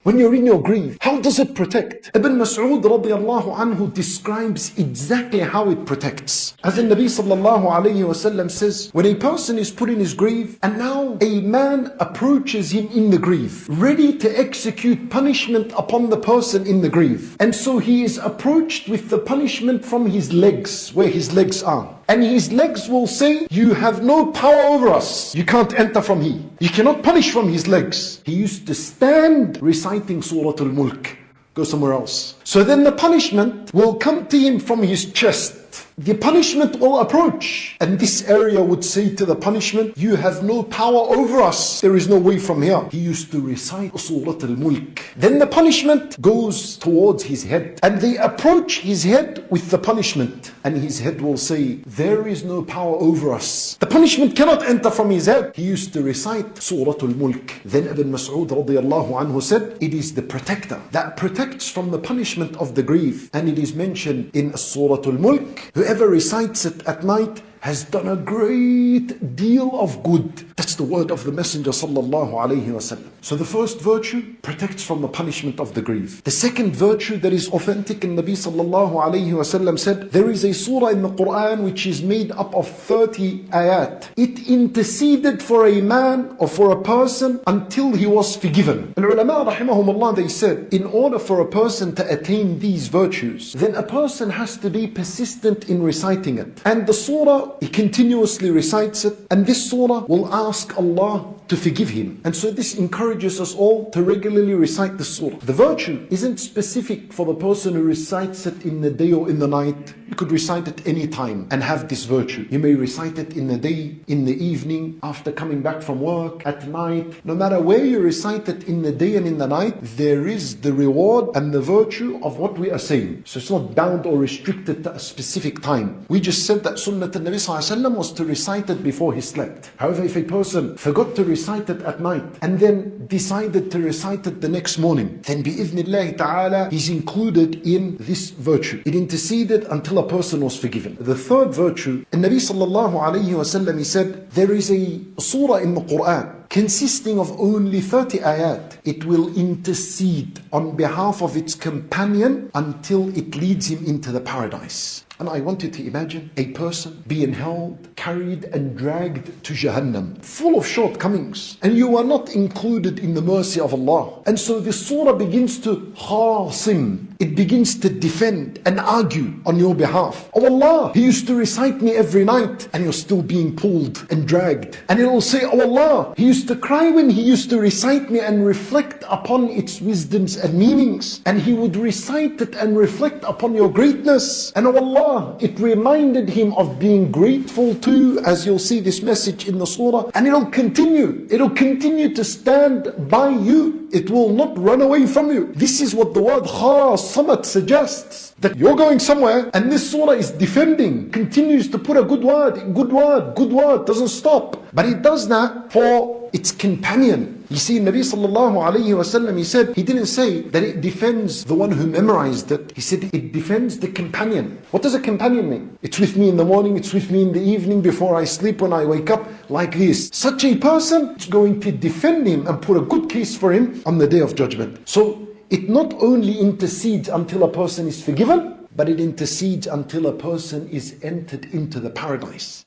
when you're in your grief, how does it protect? Ibn Mas'ud radiallahu anhu describes exactly how it protects. As the Nabi sallallahu alayhi wasallam says, when a person is put in his grave and now a man approaches him in the grave, ready to execute punishment upon the person in the grave. And so he is approached with the punishment from his legs, where his legs are. And his legs will say, you have no power over us. You can't enter from here. You cannot punish from his legs. He used to stand reciting Surah Al-Mulk. Go somewhere else. So then the punishment will come to him from his chest. The punishment will approach, and this area would say to the punishment, you have no power over us. There is no way from here. He used to recite Surah Al-Mulk. Then the punishment goes towards his head, and they approach his head with the punishment, and his head will say, there is no power over us. The punishment cannot enter from his head. He used to recite Surah Al-Mulk. Then Ibn Mas'ud radiallahu anhu said, it is the protector that protects from the punishment of the grave. And it is mentioned in Surah Al-Mulk, whoever recites it at night has done a great deal of good. That's the word of the Messenger sallallahu alayhi wasallam. So the first virtue protects from the punishment of the grave. The second virtue that is authentic in Nabi sallallahu alayhi wasallam said, there is a surah in the Qur'an which is made up of 30 ayat. It interceded for a man or for a person until he was forgiven. And ulama rahimahumullah, they said, in order for a person to attain these virtues, then a person has to be persistent in reciting it. And the surah, he continuously recites it, and this surah will ask Allah to forgive him. And so this encourages us all to regularly recite the surah. The virtue isn't specific for the person who recites it in the day or in the night. You could recite it any time and have this virtue. You may recite it in the day, in the evening, after coming back from work, at night. No matter where you recite it in the day and in the night, there is the reward and the virtue of what we are saying. So it's not bound or restricted to a specific time. We just said that Sunnah al-Nabi was to recite it before he slept. However, if a person forgot to recite it at night and then decided to recite it the next morning, then bi'idhnillahi ta'ala, he's included in this virtue. It interceded until a person was forgiven. The third virtue, and Nabi sallallahu alayhi wasallam, he said, there is a surah in the Qur'an consisting of only 30 ayat. It will intercede on behalf of its companion until it leads him into the paradise. And I want you to imagine a person being held, carried and dragged to Jahannam, full of shortcomings, and you are not included in the mercy of Allah. And so this surah begins to khasim. It begins to defend and argue on your behalf. Oh Allah, he used to recite me every night, and you're still being pulled and dragged. And it will say, oh Allah, he used to cry when he used to recite me and reflect upon its wisdoms and meanings. And he would recite it and reflect upon your greatness. And oh Allah, it reminded him of being grateful to, as you'll see this message in the surah. And it'll continue. It'll continue to stand by you. It will not run away from you. This is what the word khasamat suggests. That you're going somewhere and this surah is defending, continues to put a good word, doesn't stop. But it does that for its companion. You see, Nabi sallallahu alayhi wasallam, he said, he didn't say that it defends the one who memorized it. He said it defends the companion. What does a companion mean? It's with me in the morning, it's with me in the evening, before I sleep, when I wake up, like this. Such a person is going to defend him and put a good case for him on the Day of Judgment. So it not only intercedes until a person is forgiven, but it intercedes until a person is entered into the paradise.